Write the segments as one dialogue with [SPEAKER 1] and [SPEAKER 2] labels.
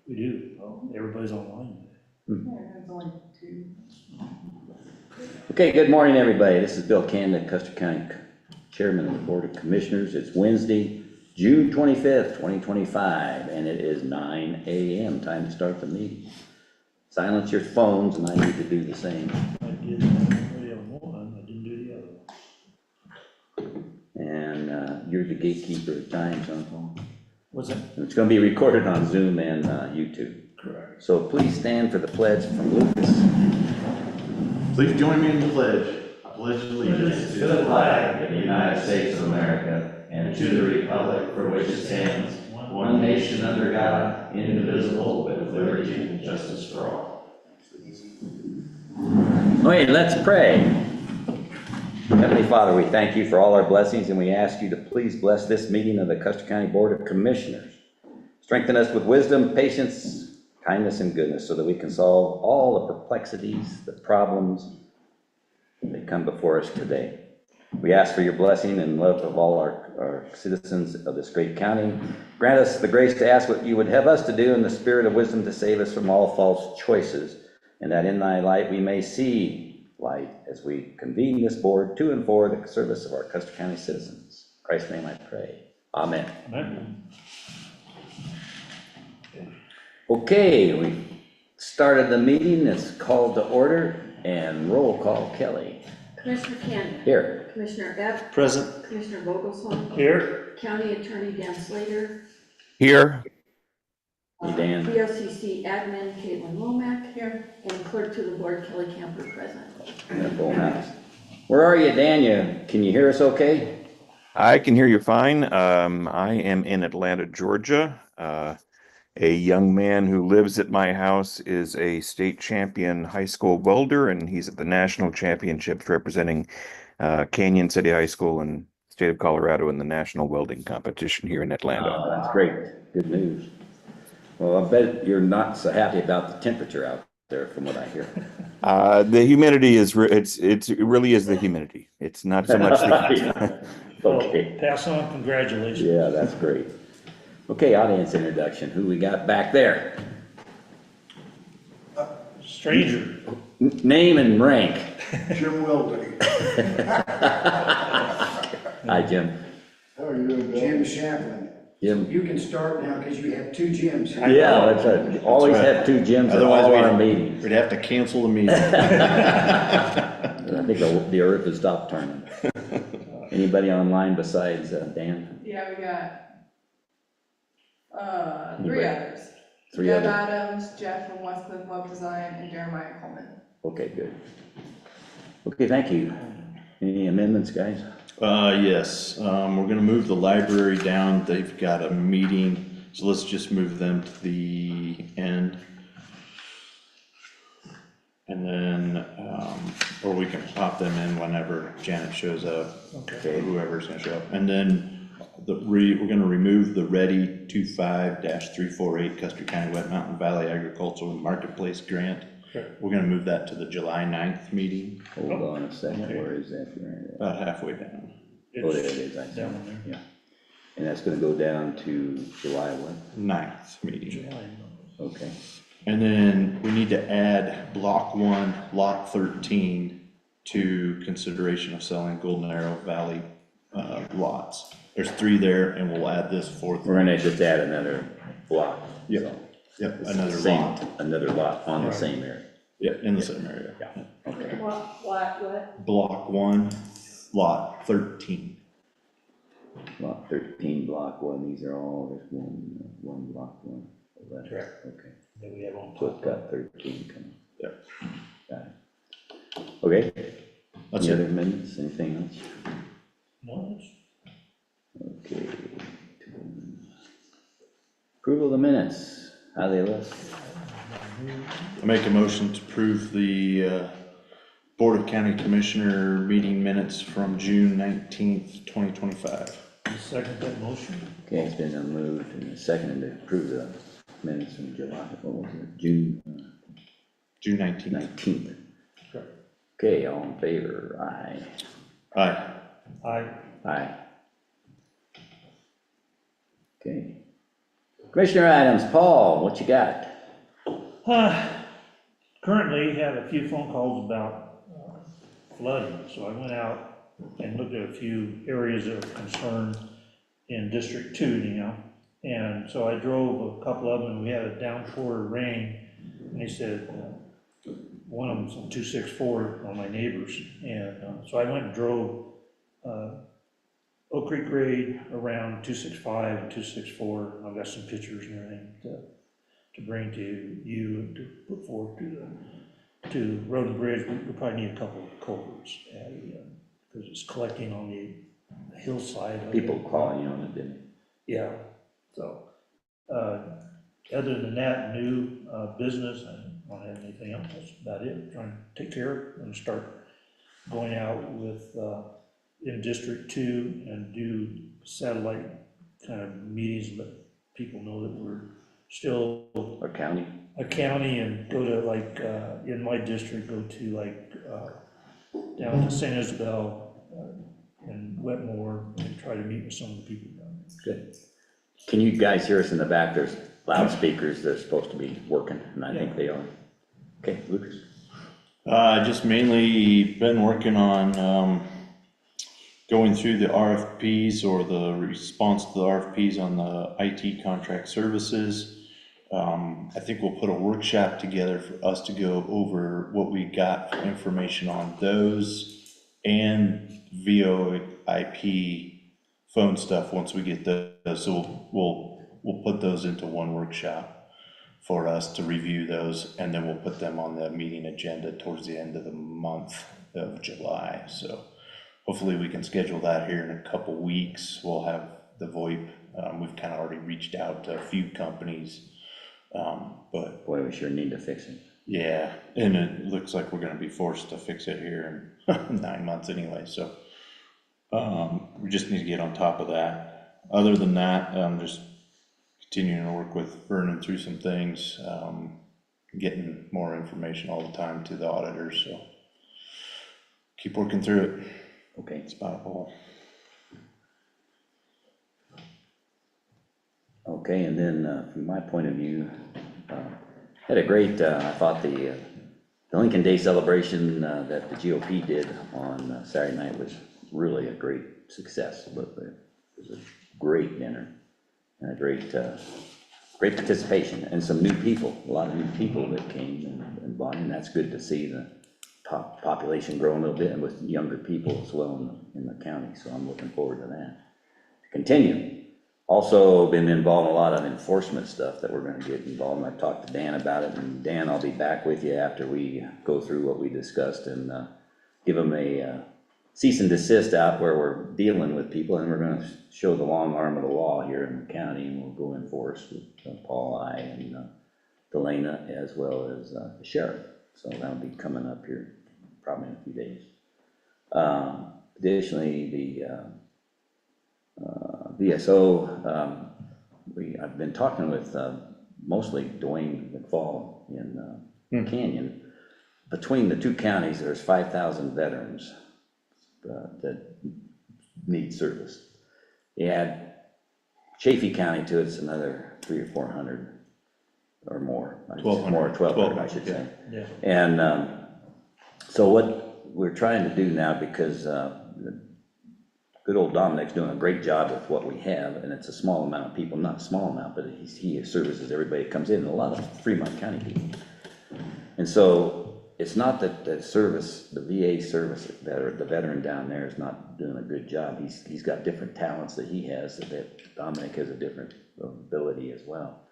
[SPEAKER 1] We do. Well, everybody's online.
[SPEAKER 2] Yeah, there's only 2.
[SPEAKER 3] Okay, good morning, everybody. This is Bill Canada, Custer County Chairman of the Board of Commissioners. It's Wednesday, June 25th, 2025, and it is 9 a.m. Time to start the meeting. Silence your phones, and I need to do the same.
[SPEAKER 1] I did one, I didn't do the other.
[SPEAKER 3] And you're the gatekeeper of time, son, Paul.
[SPEAKER 1] What's that?
[SPEAKER 3] It's going to be recorded on Zoom and YouTube.
[SPEAKER 1] Correct.
[SPEAKER 3] So please stand for the pledge from Lucas.
[SPEAKER 4] Please join me in the pledge. I pledge allegiance
[SPEAKER 3] To the flag of the United States of America and to the republic for which it stands, one nation under God, indivisible, with liberty and justice for all. Okay, let's pray. Heavenly Father, we thank you for all our blessings, and we ask you to please bless this meeting of the Custer County Board of Commissioners. Strengthen us with wisdom, patience, kindness, and goodness so that we can solve all the perplexities, the problems that come before us today. We ask for your blessing and love of all our citizens of this great county. Grant us the grace to ask what you would have us to do in the spirit of wisdom to save us from all false choices, and that in thy light we may see light as we convene this board to and for the service of our Custer County citizens. In Christ's name I pray. Amen.
[SPEAKER 1] Amen.
[SPEAKER 3] Okay, we started the meeting. It's called to order and roll call. Kelly.
[SPEAKER 2] Commissioner Canada.
[SPEAKER 3] Here.
[SPEAKER 2] Commissioner Epp.
[SPEAKER 1] Present.
[SPEAKER 2] Commissioner Vogelsong.
[SPEAKER 1] Here.
[SPEAKER 2] County Attorney Dan Slater.
[SPEAKER 5] Here.
[SPEAKER 3] Hey, Dan.
[SPEAKER 2] BOCC Admin Caitlin Womack. Here. And Clerk to the Board Kelly Camper present.
[SPEAKER 3] Yeah, full house. Where are you, Dan? Can you hear us okay?
[SPEAKER 5] I can hear you fine. I am in Atlanta, Georgia. A young man who lives at my house is a state champion high school welder, and he's at the national championships representing Canyon City High School and state of Colorado in the national welding competition here in Atlanta.
[SPEAKER 3] Oh, that's great. Good news. Well, I bet you're not so happy about the temperature out there from what I hear.
[SPEAKER 5] The humidity is, it really is the humidity. It's not so much the heat.
[SPEAKER 3] Okay.
[SPEAKER 1] Well, pass on congratulations.
[SPEAKER 3] Yeah, that's great. Okay, audience introduction. Who we got back there?
[SPEAKER 1] Stranger.
[SPEAKER 3] Name and rank.
[SPEAKER 6] Jim Welding.
[SPEAKER 3] Hi, Jim.
[SPEAKER 6] How are you doing, Bill? Jim Chaplin.
[SPEAKER 3] Jim.
[SPEAKER 6] You can start now because you have 2 Jims.
[SPEAKER 3] Yeah, that's right. Always have 2 Jims at all our meetings.
[SPEAKER 4] We'd have to cancel the meeting.
[SPEAKER 3] I think the earth has stopped turning. Anybody online besides Dan?
[SPEAKER 2] Yeah, we got 3
[SPEAKER 3] Anybody?
[SPEAKER 2] others.
[SPEAKER 3] 3
[SPEAKER 2] Deb
[SPEAKER 3] others?
[SPEAKER 2] Adams, Jeff from Westcliff Web Design, and Jeremiah Coleman.
[SPEAKER 3] Okay, good. Okay, thank you. Any amendments, guys?
[SPEAKER 4] Yes, we're gonna move the library down. They've got a meeting, so let's just move them to the end. And then, or we can pop them in whenever Janet shows up,
[SPEAKER 1] Okay.
[SPEAKER 4] or whoever's gonna show up. And then we're gonna remove the Ready 25-348 Custer County Wet Mountain Valley Agricultural Marketplace Grant.
[SPEAKER 1] Okay.
[SPEAKER 4] We're gonna move that to the July 9th meeting,
[SPEAKER 3] Hold on a second,
[SPEAKER 1] Okay.
[SPEAKER 3] where is that?
[SPEAKER 4] about halfway down.
[SPEAKER 3] Oh, there it is, I see.
[SPEAKER 1] Down there.
[SPEAKER 3] Yeah. And that's gonna go down to July what?
[SPEAKER 4] 9th meeting.
[SPEAKER 1] July.
[SPEAKER 3] Okay.
[SPEAKER 4] And then we need to add block 1, lot 13 to consideration of selling Golden Arrow Valley lots. There's 3 there, and we'll add this 4th.
[SPEAKER 3] We're gonna just add another block.
[SPEAKER 4] Yep.
[SPEAKER 3] So
[SPEAKER 4] Yep,
[SPEAKER 3] it's
[SPEAKER 4] another
[SPEAKER 3] the same-
[SPEAKER 4] lot.
[SPEAKER 3] Another lot on the same area.
[SPEAKER 4] Yeah, in the same area.
[SPEAKER 3] Yeah. Okay.
[SPEAKER 2] What?
[SPEAKER 4] Block 1, lot 13.
[SPEAKER 3] Lot 13, block 1, these are all, there's one block 1. Eleven.
[SPEAKER 1] Correct.
[SPEAKER 3] Okay.
[SPEAKER 1] That we have on
[SPEAKER 3] So it's
[SPEAKER 1] top.
[SPEAKER 3] got 13 coming.
[SPEAKER 4] Yep.
[SPEAKER 3] Got it. Okay.
[SPEAKER 4] That's
[SPEAKER 3] Any
[SPEAKER 4] it.
[SPEAKER 3] other amendments, anything else?
[SPEAKER 1] No, it's-
[SPEAKER 3] Okay. Approval of the minutes, how they look?
[SPEAKER 4] I make a motion to approve the Board of County Commissioner meeting minutes from June 19th, 2025.
[SPEAKER 1] I second that motion.
[SPEAKER 3] Okay, it's been moved and seconded to approve the minutes from July, what was it, June
[SPEAKER 4] June 19th.
[SPEAKER 3] 19th.
[SPEAKER 1] Correct.
[SPEAKER 3] Okay, all in favor, aye.
[SPEAKER 4] Aye.
[SPEAKER 1] Aye.
[SPEAKER 3] Aye. Okay. Commissioner items, Paul, what you got?
[SPEAKER 1] Currently have a few phone calls about flooding, so I went out and looked at a few areas of concern in District 2, and so I drove a couple of them, and we had a downpour of rain, and they said, one of them's on 264 on my neighbors, and so I went and drove Oak Creek grade around 265 and 264. I've got some pictures and everything to bring to you and to put forward to Road and Bridge. We probably need a couple of culverts, because it's collecting on the hillside. of
[SPEAKER 3] People
[SPEAKER 1] it.
[SPEAKER 3] calling you on it, didn't
[SPEAKER 1] Yeah, so, other than that, new business, I don't have anything else, that's about it. Trying to take care of it and start going out with, in District 2 and do satellite kind of meetings, let people know that we're still
[SPEAKER 3] you? Or county?
[SPEAKER 1] a county, and go to like, in my district, go to like, down to St. Isabel and Wetmore, and try to meet with some of the people down there.
[SPEAKER 3] Good. Can you guys hear us in the back? There's loudspeakers that are supposed to be working, and I think they are. Okay, Lucas?
[SPEAKER 4] Just mainly been working on, going through the RFPs or the response to the RFPs on the IT contract services. I think we'll put a workshop together for us to go over what we got for information on those and VoIP phone stuff once we get those. So we'll put those into one workshop for us to review those, and then we'll put them on the meeting agenda towards the end of the month of July. So hopefully we can schedule that here in a couple weeks. We'll have the VoIP. We've kind of already reached out to a few companies, but
[SPEAKER 3] Boy, we sure need to fix it.
[SPEAKER 4] yeah, and it looks like we're gonna be forced to fix it here in 9 months anyway, so we just need to get on top of that. Other than that, just continuing to work with Vernon through some things, getting more information all the time to the auditors, so keep working through it.
[SPEAKER 3] Okay.
[SPEAKER 4] It's about all.
[SPEAKER 3] Okay, and then from my point of view, had a great, I thought the Lincoln Day celebration that the GOP did on Saturday night was really a great success. But it was a great dinner and a great participation, and some new people, a lot of new people that came and bought in. That's good to see the population grow a little bit, and with younger people as well in the county, so I'm looking forward to that. To continue. Also been involved in a lot of enforcement stuff that we're gonna get involved in. I've talked to Dan about it, and Dan, I'll be back with you after we go through what we discussed and give them a cease and desist out where we're dealing with people, and we're gonna show the long arm of the law here in the county, and we'll go enforce with Paul, I, and Delana, as well as the sheriff. So that'll be coming up here probably in a few days. Additionally, the VSO, I've been talking with mostly Dwayne McFall in Canyon. Between the two counties, there's 5,000 veterans that need service. You add Chaffee County to it, it's another 300 or 400 or more. 1,200, I should say.
[SPEAKER 1] Yeah.
[SPEAKER 3] And so what we're trying to do now, because good old Dominic's doing a great job with what we have, and it's a small amount of people, not a small amount, but he services everybody that comes in, and a lot of Fremont County people. And so it's not that the service, the VA service, the veteran down there is not doing a good job. He's got different talents that he has, that Dominic has a different ability as well.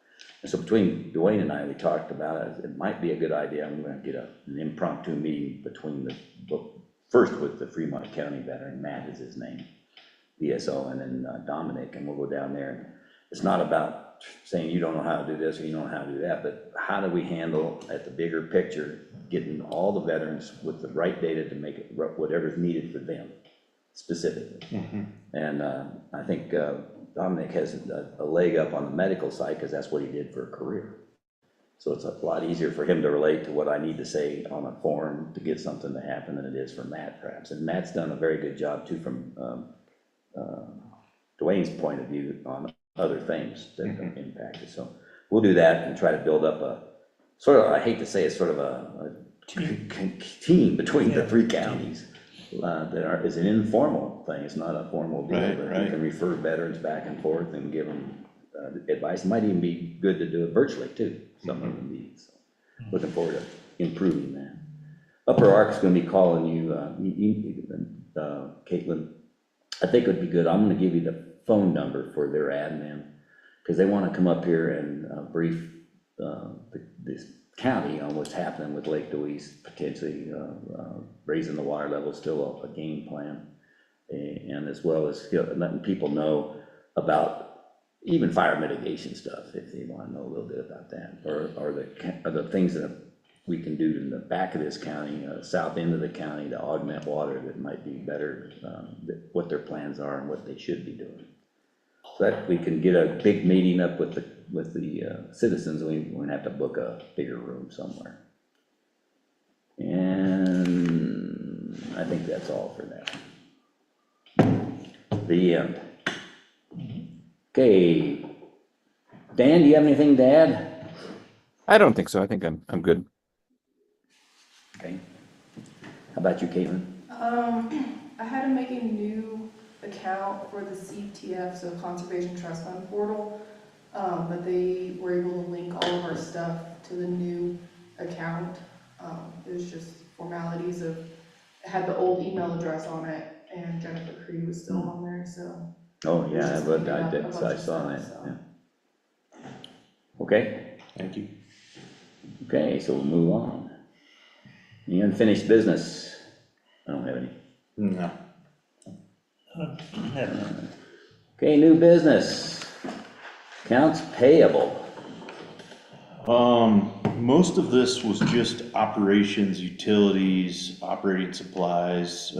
[SPEAKER 3] And so between Dwayne and I, we talked about it. It might be a good idea. I'm going to get an impromptu meeting between first with the Fremont County veteran, Matt is his name, VSO, and then Dominic, and we'll go down there. And it's not about saying you don't know how to do this or you don't know how to do that, but how do we handle at the bigger picture, getting all the veterans with the right data to make it whatever's needed for them specifically. And I think Dominic has a leg up on the medical side because that's what he did for a career. So it's a lot easier for him to relate to what I need to say on a form to get something to happen than it is for Matt, perhaps. And Matt's done a very good job too from Dwayne's point of view on other things that impact it. So we'll do that and try to build up a, sort of, I hate to say it's sort of a team between the three counties. Is an informal thing, it's not a formal deal,
[SPEAKER 4] Right,
[SPEAKER 3] but
[SPEAKER 4] right.
[SPEAKER 3] we can refer veterans back and forth and give them advice. It might even be good to do it virtually too, some of the meetings. So looking forward to improving that. Upper Ark's gonna be calling you, Caitlin. I think it would be good, I'm gonna give you the phone number for their admin, because they wanna come up here and brief this county on what's happening with Lake Louise, potentially raising the water level, still a game plan, and as well as letting people know about even fire mitigation stuff, if they want to know a little bit about that, or the things that we can do in the back of this county, south end of the county, to augment water that might be better, what their plans are and what they should be doing. So that we can get a big meeting up with the citizens, we're gonna have to book a bigger room somewhere. And I think that's all for that. The end. Okay, Dan, do you have anything to add?
[SPEAKER 5] I don't think so. I think I'm good.
[SPEAKER 3] Okay. How about you, Caitlin?
[SPEAKER 7] I had to make a new account for the CTF, so Conservation Trust Fund portal, but they were able to link all of our stuff to the new account. It was just formalities of, it had the old email address on it, and Jennifer Creed was still on there, so.
[SPEAKER 3] Oh,
[SPEAKER 7] it was
[SPEAKER 3] yeah,
[SPEAKER 7] just
[SPEAKER 3] but
[SPEAKER 7] cleaning
[SPEAKER 3] I
[SPEAKER 7] up a
[SPEAKER 3] did,
[SPEAKER 7] bunch
[SPEAKER 3] I
[SPEAKER 7] of
[SPEAKER 3] saw
[SPEAKER 7] stuff,
[SPEAKER 3] that,
[SPEAKER 7] so.
[SPEAKER 3] yeah. Okay,
[SPEAKER 4] Thank you.
[SPEAKER 3] okay, so we'll move on. The unfinished business, I don't have any.
[SPEAKER 4] No.
[SPEAKER 3] Okay, new business, accounts payable.
[SPEAKER 4] Most of this was just operations, utilities, operating supplies,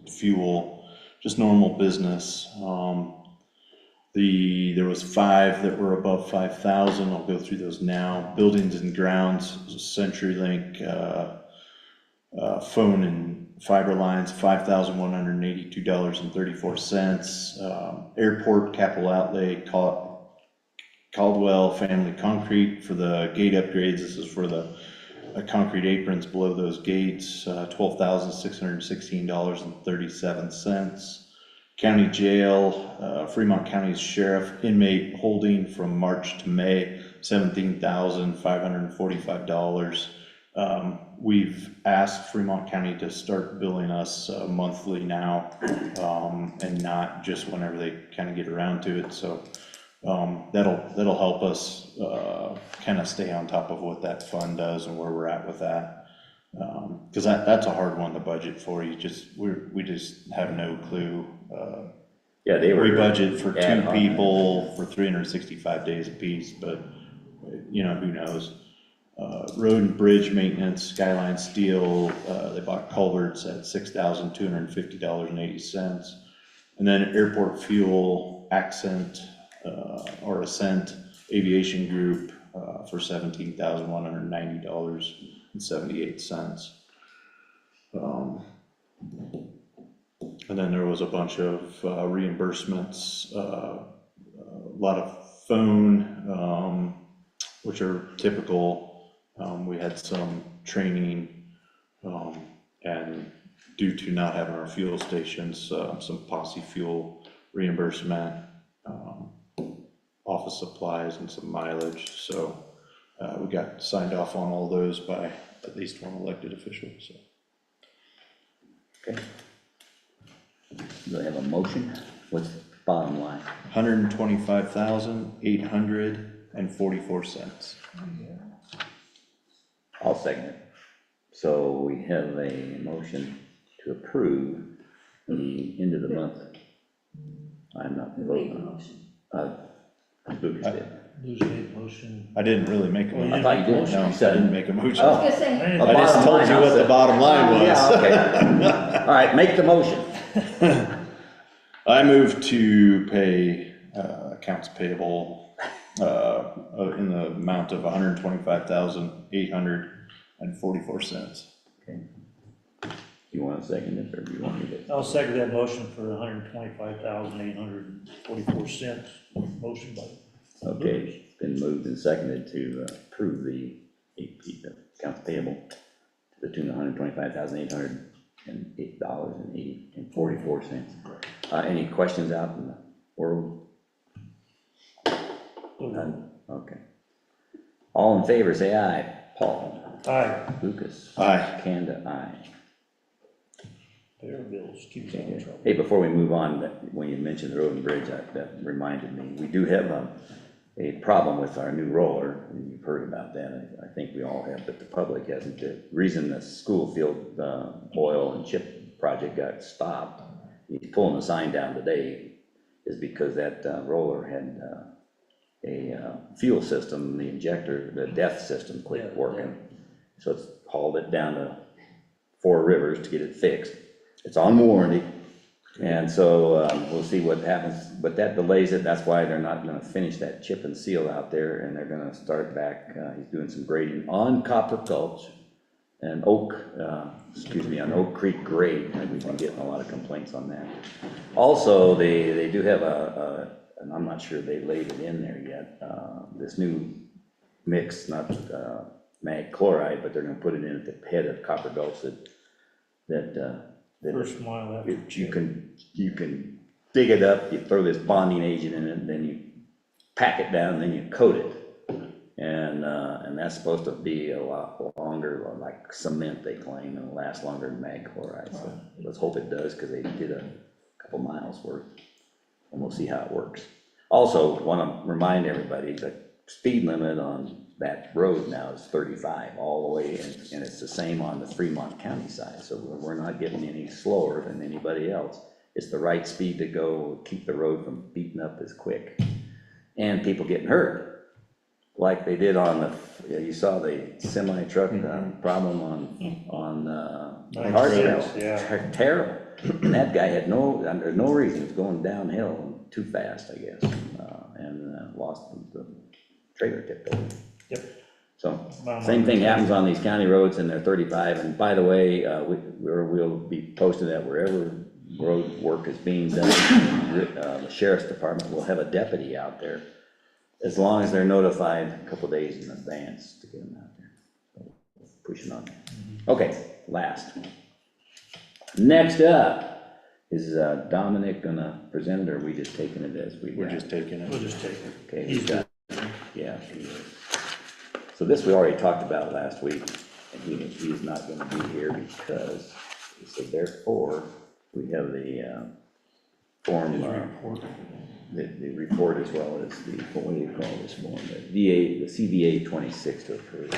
[SPEAKER 4] fuel, just normal business. There was 5 that were above 5,000. I'll go through those now. Buildings and grounds, CenturyLink, phone and fiber lines, $5,182.34. Airport capital outlay, Caldwell Family Concrete for the gate upgrades. This is for the concrete aprons below those gates, $12,616.37. County Jail, Fremont County's Sheriff inmate holding from March to May, $17,545. We've asked Fremont County to start billing us monthly now, and not just whenever they kind of get around to it. So that'll help us kind of stay on top of what that fund does and where we're at with that. Because that's a hard one to budget for. We just have no clue.
[SPEAKER 3] Yeah, they were.
[SPEAKER 4] We budget for 2
[SPEAKER 3] ad hoc.
[SPEAKER 4] people for 365 days apiece, but who knows? Road and bridge maintenance, Skyline Steel, they bought culverts at $6,250.80. And then airport fuel, Accent, or Ascent Aviation Group, for $17,190.78. And then there was a bunch of reimbursements, a lot of phone, which are typical. We had some training, and due to not having our fuel stations, some posse fuel reimbursement, office supplies and some mileage. So we got signed off on all those by at least one elected official, so.
[SPEAKER 3] Okay. Do I have a motion? What's the bottom line?
[SPEAKER 4] $125,844.
[SPEAKER 3] I'll second it. So we have a motion to approve the end of the month. I'm not
[SPEAKER 2] Who made the
[SPEAKER 3] voting.
[SPEAKER 2] motion?
[SPEAKER 3] Lucas did.
[SPEAKER 1] Who's made motion?
[SPEAKER 4] I didn't really make a
[SPEAKER 1] Well,
[SPEAKER 4] motion.
[SPEAKER 3] I thought you did.
[SPEAKER 4] No, I
[SPEAKER 3] You said
[SPEAKER 4] didn't
[SPEAKER 3] it.
[SPEAKER 4] make a motion.
[SPEAKER 3] Oh.
[SPEAKER 2] I was gonna say,
[SPEAKER 1] I
[SPEAKER 3] A
[SPEAKER 4] I just
[SPEAKER 3] bottom
[SPEAKER 4] told
[SPEAKER 3] line,
[SPEAKER 4] you
[SPEAKER 3] I'll
[SPEAKER 4] what the
[SPEAKER 3] say.
[SPEAKER 4] bottom line was.
[SPEAKER 3] Yeah, okay. All right, make the motion.
[SPEAKER 4] I move to pay accounts payable in the amount of $125,844.
[SPEAKER 3] Okay. You want to second it, or do you want me to?
[SPEAKER 1] I'll second that motion for $125,844. Motion by.
[SPEAKER 3] Okay, it's been moved and seconded to approve the accounts payable to the tune of $125,808.44. Any questions out in the world? None? Okay. All in favor, say aye. Paul?
[SPEAKER 1] Aye.
[SPEAKER 3] Lucas?
[SPEAKER 4] Aye.
[SPEAKER 3] Kanda, aye.
[SPEAKER 1] Pay our bills, keep us out of trouble.
[SPEAKER 3] Hey, before we move on, when you mentioned the road and bridge, that reminded me, we do have a problem with our new roller, and you've heard about that, I think we all have, but the public hasn't. The reason the school field oil and chip project got stopped, he's pulling the sign down today, is because that roller had a fuel system, the injector, the DEF system quit working. So it's hauled it down to Four Rivers to get it fixed. It's on warranty, and so we'll see what happens, but that delays it. That's why they're not gonna finish that chip and seal out there, and they're gonna start back. He's doing some grading on Copper Gulch and on Oak Creek grade, and we've been getting a lot of complaints on that. Also, they do have and I'm not sure they laid it in there yet, this new mix, not mag chloride, but they're gonna put it in at the head of Copper Gulch that
[SPEAKER 1] First mile after.
[SPEAKER 3] you can dig it up, you throw this bonding agent in it, and then you pack it down, and then you coat it. And that's supposed to be a lot longer, like cement, they claim, and last longer than mag chloride. So let's hope it does, because they did a couple miles worth, and we'll see how it works. Also, want to remind everybody that speed limit on that road now is 35 all the way, and it's the same on the Fremont County side, so we're not getting any slower than anybody else. It's the right speed to go, keep the road from beating up as quick, and people getting hurt, like they did on the, you saw the semi truck problem on Hartsville.
[SPEAKER 1] Yeah.
[SPEAKER 3] Terrible, and that guy had under no reason, he was going downhill too fast, I guess, and lost the trailer tipped over.
[SPEAKER 1] Yep.
[SPEAKER 3] So, same thing happens on these county roads, and they're 35, and by the way, we'll be posting that wherever road work is being done, the sheriff's department will have a deputy out there, as long as they're notified a couple days in advance to get them out there. So, pushing on. Okay, last. Next up, is Dominic gonna present it, or are we just taking it as we got?
[SPEAKER 4] We're just taking it.
[SPEAKER 1] We'll just take it.
[SPEAKER 3] Okay,
[SPEAKER 1] He's
[SPEAKER 3] we've got, yeah. So this we already talked about last week, and he's not gonna be here because, so therefore, we have the form, the report as well as the, what do you call this form? The CBA 26 to approve.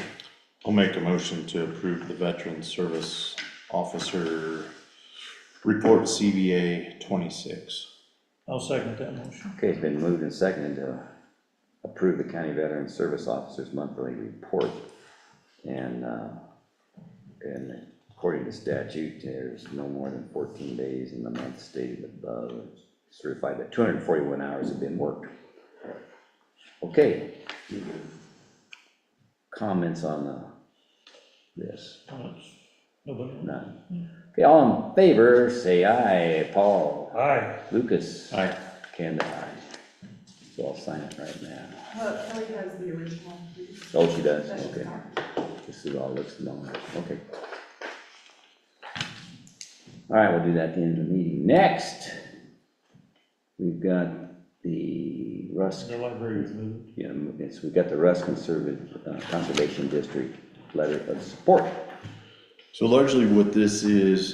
[SPEAKER 4] I'll make a motion to approve the Veteran Service Officer Report CBA 26.
[SPEAKER 1] I'll second that motion.
[SPEAKER 3] Okay, it's been moved and seconded to approve the County Veteran Service Officer's monthly report. And according to statute, there's no more than 14 days in the month stated above. It's certified that 241 hours have been worked. Okay. Comments on this?
[SPEAKER 1] Nobody?
[SPEAKER 3] None. Okay, all in favor, say aye. Paul?
[SPEAKER 1] Aye.
[SPEAKER 3] Lucas?
[SPEAKER 4] Aye.
[SPEAKER 3] Kanda, aye. So I'll sign it right now.
[SPEAKER 7] Kelly has the original, please.
[SPEAKER 3] Oh, she does,
[SPEAKER 7] That should
[SPEAKER 3] okay.
[SPEAKER 7] count.
[SPEAKER 3] Just so it all looks normal, okay. All right, we'll do that at the end of the meeting. Next, we've got the Rusk,
[SPEAKER 1] The library is moved.
[SPEAKER 3] yeah, we've got the Rusk Conservation District letter of support.
[SPEAKER 4] So largely what this is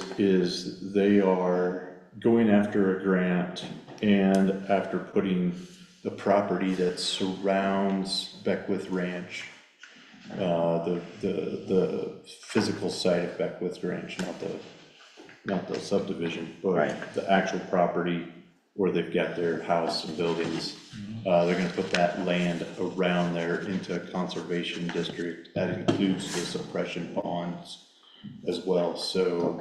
[SPEAKER 4] they are going after a grant, and after putting the property that surrounds Beckwith Ranch, the physical site of Beckwith Ranch, not the subdivision, but
[SPEAKER 3] Right.
[SPEAKER 4] the actual property where they've got their house and buildings. They're gonna put that land around there into a conservation district. That includes the suppression ponds as well. So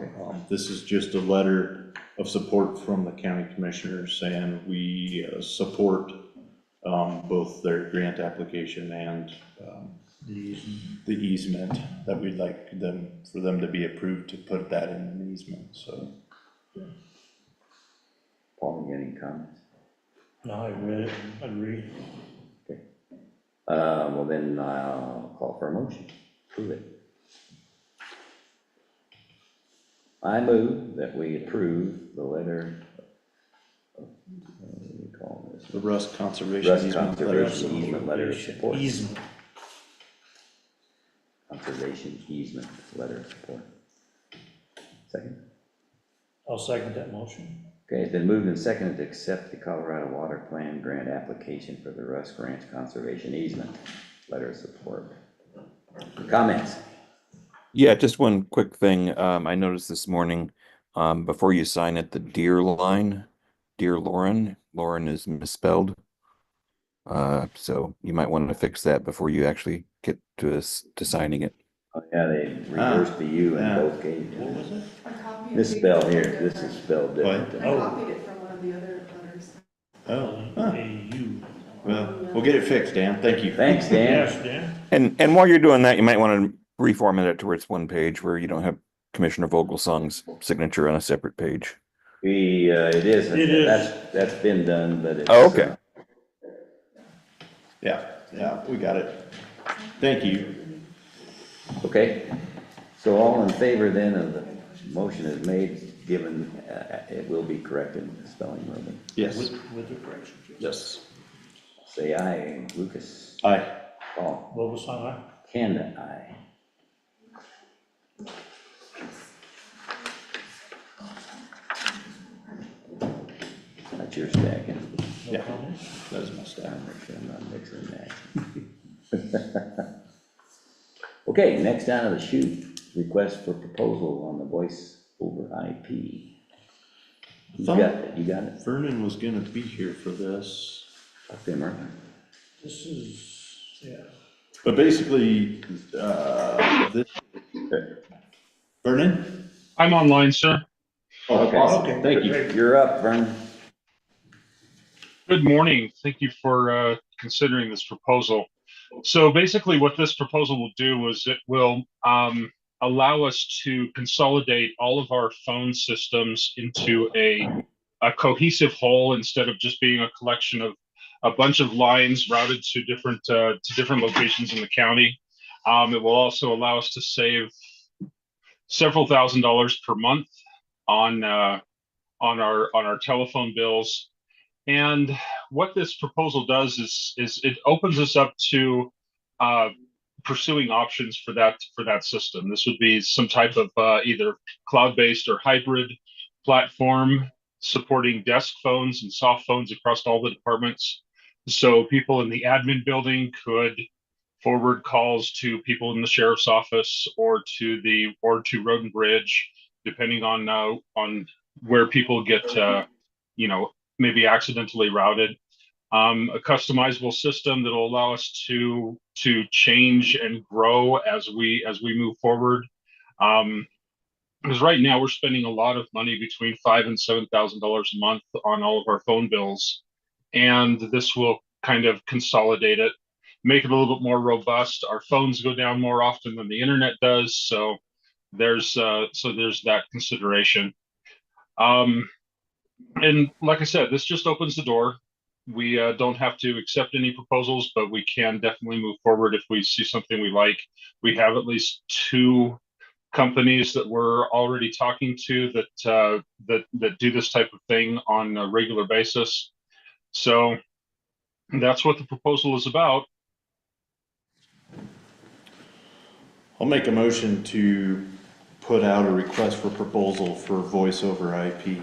[SPEAKER 4] this is just a letter of support from the county commissioners saying we support both their grant application and the easement, that we'd like for them to be approved to put that in an easement, so.
[SPEAKER 3] Paul, you got any comments?
[SPEAKER 1] No, I read it, I agree.
[SPEAKER 3] Okay. Well then I'll call for a motion. Prove it. I move that we approve the letter, what do we call this?
[SPEAKER 4] The Rust Conservation
[SPEAKER 3] Rust
[SPEAKER 4] Easement letter.
[SPEAKER 3] Conservation Easement Letter of Support.
[SPEAKER 1] Easement.
[SPEAKER 3] Conservation Easement Letter of Support. Second.
[SPEAKER 1] I'll second that motion.
[SPEAKER 3] Okay, it's been moved and seconded to accept the Colorado Water Plan grant application for the Rusk Ranch Conservation Easement Letter of Support. Comments?
[SPEAKER 5] Yeah, just one quick thing. I noticed this morning, before you sign it, the dear line, dear Lauren is misspelled. So you might want to fix that before you actually get to signing it.
[SPEAKER 3] Oh, yeah, they reversed the U in both cases.
[SPEAKER 1] What was it?
[SPEAKER 7] I copied
[SPEAKER 3] This
[SPEAKER 7] it.
[SPEAKER 3] spell here, this is spelled different.
[SPEAKER 7] I copied it from one of the other letters.
[SPEAKER 4] Oh, huh.
[SPEAKER 1] A-U.
[SPEAKER 4] Well, we'll get it fixed, Dan, thank you.
[SPEAKER 3] Thanks, Dan.
[SPEAKER 1] Yes, Dan?
[SPEAKER 5] And while you're doing that, you might want to reformat it to where it's one page where you don't have Commissioner Vogelsong's signature on a separate page.
[SPEAKER 3] It is,
[SPEAKER 1] It is.
[SPEAKER 3] that's been done, but it's.
[SPEAKER 5] Oh, okay.
[SPEAKER 4] Yeah, we got it. Thank you.
[SPEAKER 3] Okay, so all in favor then of the motion is made, given, it will be corrected in the spelling ruling.
[SPEAKER 4] Yes,
[SPEAKER 1] With the corrections.
[SPEAKER 4] yes.
[SPEAKER 3] Say aye, Lucas.
[SPEAKER 4] Aye.
[SPEAKER 3] Paul.
[SPEAKER 1] What was I?
[SPEAKER 3] Ken, aye. That's your stacking.
[SPEAKER 1] No
[SPEAKER 4] Yeah.
[SPEAKER 1] comments?
[SPEAKER 4] That is my staff.
[SPEAKER 3] I'm not mixing that. Okay, next down to the chute, request for proposal on the voice over IP. You got it, you got it?
[SPEAKER 4] Vernon was gonna be here for this,
[SPEAKER 3] Up there, Mark.
[SPEAKER 1] This is, yeah.
[SPEAKER 4] but basically, this. Vernon?
[SPEAKER 8] I'm online, sir.
[SPEAKER 4] Oh,
[SPEAKER 3] Okay.
[SPEAKER 4] awesome, thank you.
[SPEAKER 3] You're up, Vernon.
[SPEAKER 8] Good morning. Thank you for considering this proposal. So basically what this proposal will do is it will allow us to consolidate all of our phone systems into a cohesive whole instead of just being a collection of a bunch of lines routed to different locations in the county. It will also allow us to save several $1,000s per month on our telephone bills. And what this proposal does is it opens us up to pursuing options for that system. This would be some type of either cloud-based or hybrid platform supporting desk phones and soft phones across all the departments. So people in the admin building could forward calls to people in the sheriff's office or to Road and Bridge, depending on where people get maybe accidentally routed. A customizable system that will allow us to change and grow as we move forward. Because right now we're spending a lot of money, between $5,000 and $7,000 a month, on all of our phone bills, and this will kind of consolidate it, make it a little bit more robust. Our phones go down more often than the internet does, so there's that consideration. And like I said, this just opens the door. We don't have to accept any proposals, but we can definitely move forward if we see something we like. We have at least 2 companies that we're already talking to that do this type of thing on a regular basis. So that's what the proposal is about.
[SPEAKER 4] I'll make a motion to put out a request for proposal for voice over IP.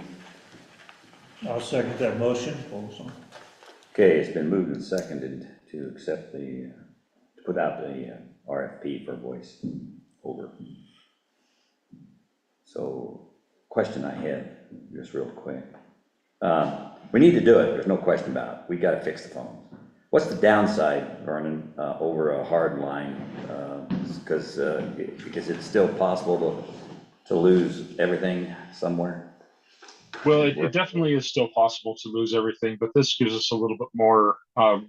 [SPEAKER 1] I'll second that motion. Olson.
[SPEAKER 3] Okay, it's been moved and seconded to accept to put out the RFP for voice over. So, question I had, just real quick. We need to do it, there's no question about it. We gotta fix the phones. What's the downside, Vernon, over a hard line? Because it's still possible to lose everything somewhere?
[SPEAKER 8] Well, it definitely is still possible to lose everything, but this gives us a little bit more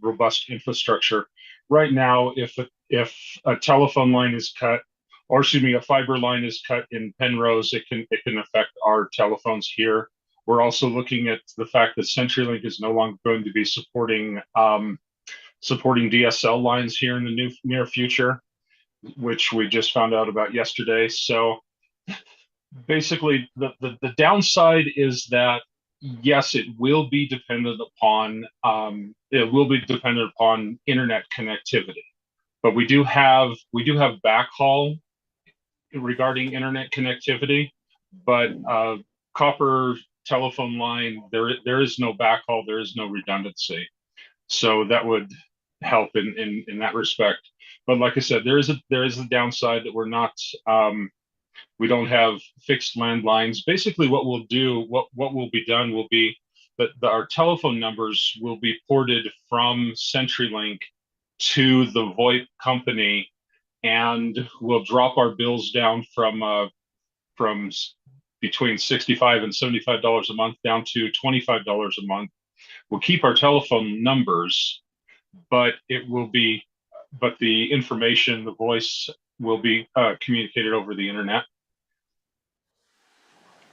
[SPEAKER 8] robust infrastructure. Right now, if a telephone line is cut, or excuse me, a fiber line is cut in Penrose, it can affect our telephones here. We're also looking at the fact that CenturyLink is no longer going to be supporting DSL lines here in the near future, which we just found out about yesterday. So basically, the downside is that yes, it will be dependent upon internet connectivity, but we do have backhaul regarding internet connectivity, but copper telephone line, there is no backhaul, there is no redundancy. So that would help in that respect. But like I said, there is a downside that we don't have fixed landlines. Basically what will be done will be that our telephone numbers will be ported from CenturyLink to the VoIP company, and we'll drop our bills down from between $65 and $75 a month down to $25 a month. We'll keep our telephone numbers, but the information, the voice will be communicated over the internet.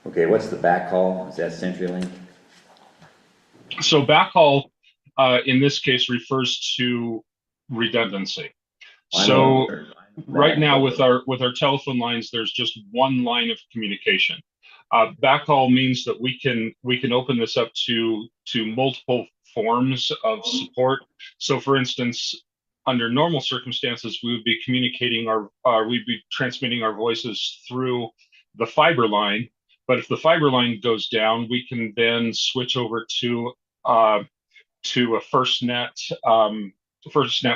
[SPEAKER 3] Okay, what's the backhaul? Is that CenturyLink?
[SPEAKER 8] So backhaul, in this case, refers to redundancy. So right now with our telephone lines, there's just one line of communication. Backhaul means that we can open this up to multiple forms of support. So for instance, under normal circumstances, we would be we'd be transmitting our voices through the fiber line. But if the fiber line goes down, we can then switch over to a FirstNet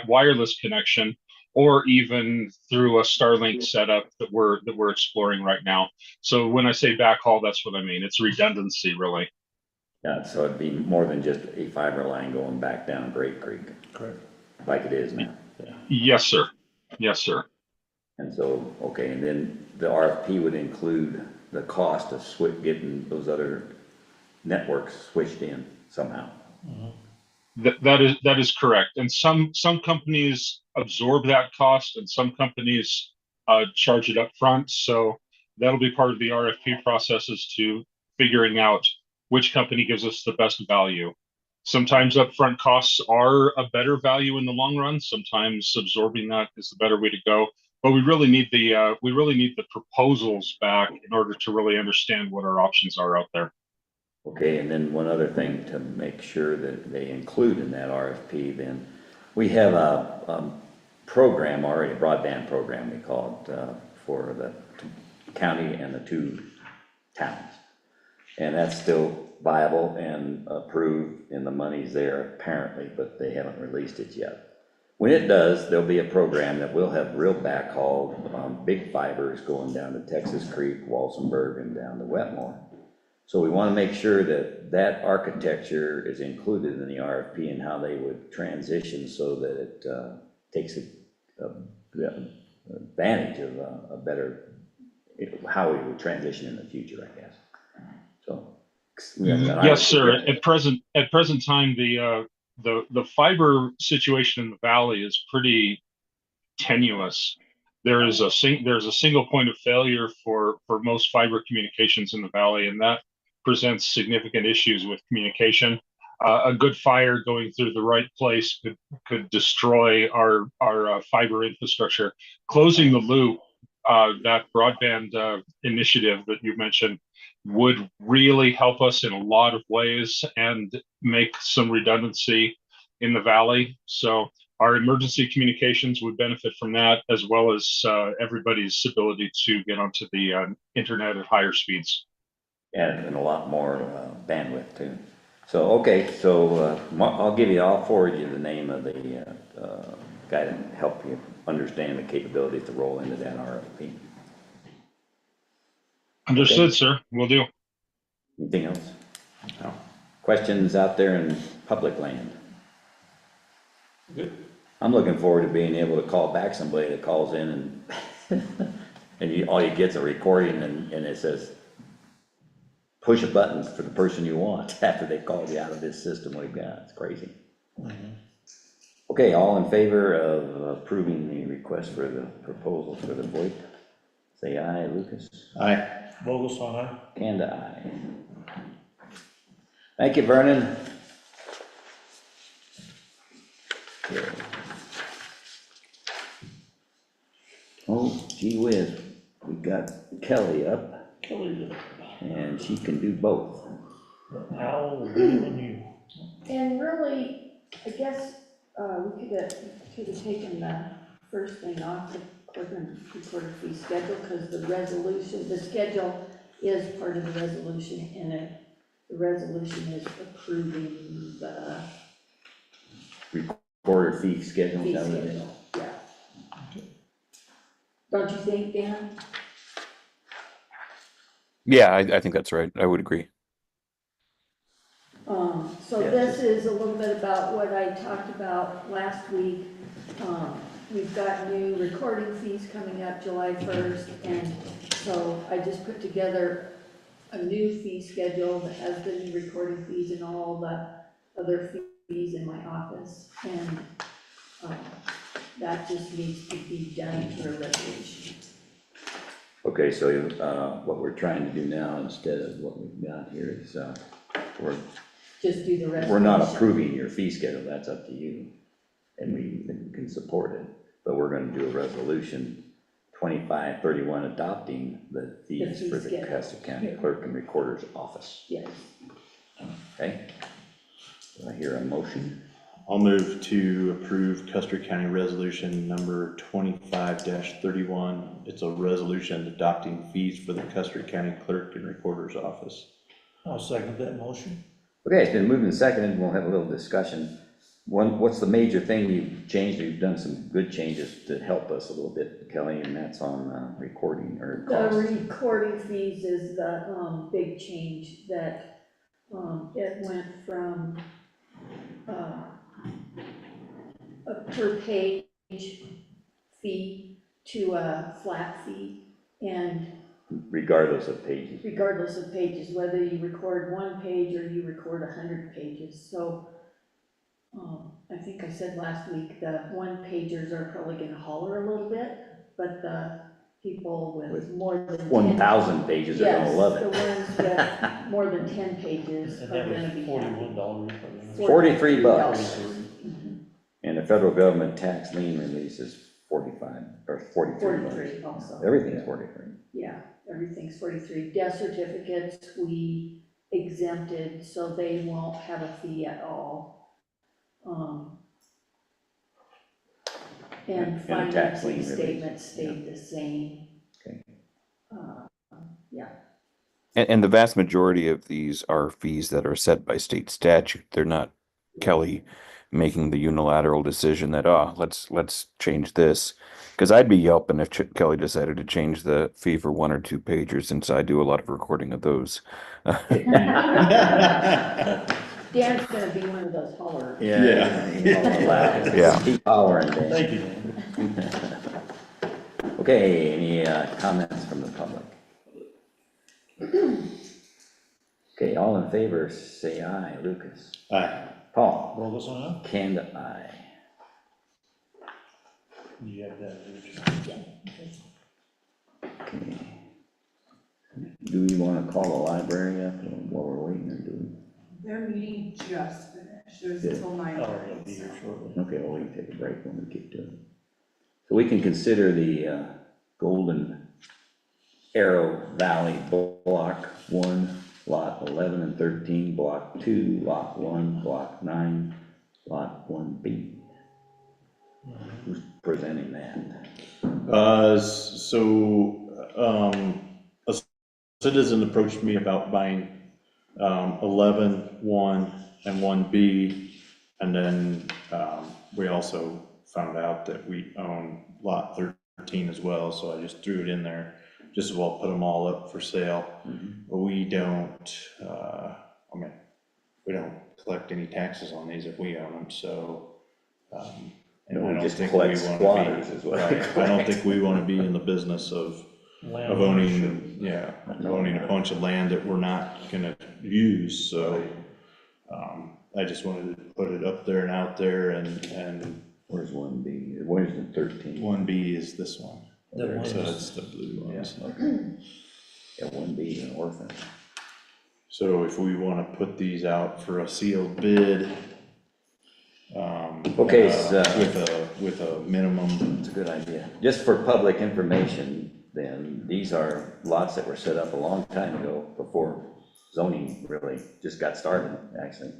[SPEAKER 8] wireless connection, or even through a Starlink setup that we're exploring right now. So when I say backhaul, that's what I mean. It's redundancy, really.
[SPEAKER 3] Yeah, so it'd be more than just a fiber line going back down Great Creek. Correct. Like it is now.
[SPEAKER 8] Yes, sir. Yes, sir.
[SPEAKER 3] And so, okay, and then the RFP would include the cost of getting those other networks switched in somehow.
[SPEAKER 8] That is correct. And some companies absorb that cost, and some companies charge it up front. So that'll be part of the RFP process, is to figuring out which company gives us the best value. Sometimes upfront costs are a better value in the long run. Sometimes absorbing that is the better way to go. But we really need the proposals back in order to really understand what our options are out there.
[SPEAKER 3] Okay, and then one other thing to make sure that they include in that RFP, then we have a program already, a broadband program we call it, for the county and the 2 towns. And that's still viable and approved, and the money's there apparently, but they haven't released it yet. When it does, there'll be a program that will have real backhaul, big fibers going down to Texas Creek, Walsenburg, and down to Wetmore. So we want to make sure that that architecture is included in the RFP and how they would transition, so that it takes advantage of a better, how we would transition in the future, I guess. So
[SPEAKER 8] yes, sir. At present time, the fiber situation in the valley is pretty tenuous. There's a single point of failure for most fiber communications in the valley, and that presents significant issues with communication. A good fire going through the right place could destroy our fiber infrastructure. Closing the loop, that broadband initiative that you mentioned, would really help us in a lot of ways and make some redundancy in the valley. So our emergency communications would benefit from that, as well as everybody's ability to get onto the internet at higher speeds.
[SPEAKER 3] And a lot more bandwidth too. So, okay, so I'll forward you the name of the guy to help you understand the capabilities to roll into that RFP.
[SPEAKER 8] Understood,
[SPEAKER 3] Okay.
[SPEAKER 8] sir. Will do.
[SPEAKER 3] Anything else? No. Questions out there in public land?
[SPEAKER 1] Good.
[SPEAKER 3] I'm looking forward to being able to call back somebody that calls in and and all you get's a recording and it says, push a button for the person you want after they called you out of this system we've got. It's crazy. Okay. Okay, all in favor of approving the request for the proposal for the VoIP? Say aye, Lucas.
[SPEAKER 4] Aye.
[SPEAKER 1] Vogels, aye.
[SPEAKER 3] And aye. Thank you, Vernon. Okay. Oh, gee whiz, we got Kelly up,
[SPEAKER 1] Kelly,
[SPEAKER 3] and she can do both.
[SPEAKER 1] Al, will be on you.
[SPEAKER 2] And really, I guess, we could have taken the first thing off the clerk and recorder fee schedule, because the resolution, the schedule is part of the resolution, and the resolution is approving the
[SPEAKER 3] Recorder fee schedule,
[SPEAKER 2] fee
[SPEAKER 3] is that what it is?
[SPEAKER 2] schedule, yeah. Don't you think, Dan?
[SPEAKER 5] Yeah, I think that's right. I would agree.
[SPEAKER 2] So
[SPEAKER 3] Yeah.
[SPEAKER 2] this is a little bit about what I talked about last week. We've got new recording fees coming up July 1st, and so I just put together a new fee schedule that has the new recording fees and all the other fees in my office, and that just needs to be done through a resolution.
[SPEAKER 3] Okay, so, what we're trying to do now, instead of what we've got here is,
[SPEAKER 2] Just do the resolution.
[SPEAKER 3] we're not approving your fee schedule, that's up to you. And we can support it, but we're gonna do a resolution 2531 adopting the fees
[SPEAKER 2] fee
[SPEAKER 3] for the
[SPEAKER 2] schedule.
[SPEAKER 3] Custer County Clerk and Recorder's Office,
[SPEAKER 2] Yes.
[SPEAKER 3] okay? Do I hear a motion?
[SPEAKER 4] I'll move to approve Custer County Resolution number 25-31. It's a resolution adopting fees for the Custer County Clerk and Recorder's Office.
[SPEAKER 1] I'll second that motion.
[SPEAKER 3] Okay, it's been moved and seconded, we'll have a little discussion. What's the major thing you've changed? You've done some good changes to help us a little bit, Kelly, and that's on recording or
[SPEAKER 2] The
[SPEAKER 3] costs.
[SPEAKER 2] recording fees is the, big change that, it went from, a per page fee to a flat fee, and
[SPEAKER 3] Regardless of pages.
[SPEAKER 2] regardless of pages, whether you record 1 page or you record 100 pages, so, I think I said last week, the 1-pagers are probably gonna holler a little bit, but the people with more than 10.
[SPEAKER 3] 1,000 pages are gonna love
[SPEAKER 2] Yes,
[SPEAKER 3] it.
[SPEAKER 2] the ones with more than 10 pages
[SPEAKER 1] And
[SPEAKER 2] are
[SPEAKER 1] that
[SPEAKER 2] gonna
[SPEAKER 1] was
[SPEAKER 2] be
[SPEAKER 1] $41.
[SPEAKER 2] happy.
[SPEAKER 3] $43 bucks.
[SPEAKER 2] Mhm.
[SPEAKER 3] And the federal government tax lien release is 45, or 43 bucks.
[SPEAKER 2] 43 also.
[SPEAKER 3] Everything's 43.
[SPEAKER 2] Yeah, everything's 43. Death certificates, we exempted, so they won't have a fee at all. And
[SPEAKER 3] And a tax lien
[SPEAKER 2] financing
[SPEAKER 3] release.
[SPEAKER 2] statements stayed the same.
[SPEAKER 3] Okay.
[SPEAKER 2] Yeah.
[SPEAKER 5] And the vast majority of these are fees that are set by state statute. They're not Kelly making the unilateral decision that, let's change this. Because I'd be yelping if Kelly decided to change the fee for 1 or 2 pagers, since I do a lot of recording of those.
[SPEAKER 2] Dan's gonna be one of those hollers.
[SPEAKER 3] Yeah.
[SPEAKER 5] Yeah.
[SPEAKER 3] Keep hollering, Dan.
[SPEAKER 1] Thank you, Dan.
[SPEAKER 3] Okay, any comments from the public? Okay, all in favor, say aye. Lucas.
[SPEAKER 4] Aye.
[SPEAKER 3] Paul.
[SPEAKER 1] Vogels, aye.
[SPEAKER 3] Canned aye.
[SPEAKER 1] You have that, Richard.
[SPEAKER 3] Okay. Do we want to call the library up while we're waiting, or do
[SPEAKER 7] Their meeting just finished, it was
[SPEAKER 3] Yeah.
[SPEAKER 7] until
[SPEAKER 1] Oh,
[SPEAKER 7] 9:30.
[SPEAKER 1] they'll be here shortly.
[SPEAKER 3] we? Okay, well, we can take a break when we get to it. So we can consider the Golden Arrow Valley Block 1, Lot 11 and 13, Block 2, Lot 1, Block 9, Lot 1B. Who's presenting that?
[SPEAKER 4] A citizen approached me about buying 11, 1, and 1B. And then we also found out that we own lot 13 as well, so I just threw it in there. Just as well put them all up for sale. We don't, we don't collect any taxes on these if we own them, so. And
[SPEAKER 3] No,
[SPEAKER 4] I
[SPEAKER 3] we
[SPEAKER 4] don't
[SPEAKER 3] just
[SPEAKER 4] think
[SPEAKER 3] collect
[SPEAKER 4] we wanna
[SPEAKER 3] squatters
[SPEAKER 4] be-
[SPEAKER 3] as well.
[SPEAKER 4] Right, I don't think we wanna be in the business of
[SPEAKER 1] Land
[SPEAKER 4] owning,
[SPEAKER 1] ownership.
[SPEAKER 4] yeah, owning a bunch of land that we're not gonna use, so. I just wanted to put it up there and out there and
[SPEAKER 3] Where's 1B? Where's the 13?
[SPEAKER 4] 1B is this one.
[SPEAKER 1] That one
[SPEAKER 4] So
[SPEAKER 1] is-
[SPEAKER 4] it's the blue ones.
[SPEAKER 3] Yeah, 1B is an orphan.
[SPEAKER 4] So if we wanna put these out for a sealed bid,
[SPEAKER 3] Okay, so-
[SPEAKER 4] with a minimum,
[SPEAKER 3] It's a good idea. Just for public information, then, these are lots that were set up a long time ago, before zoning really just got started, actually.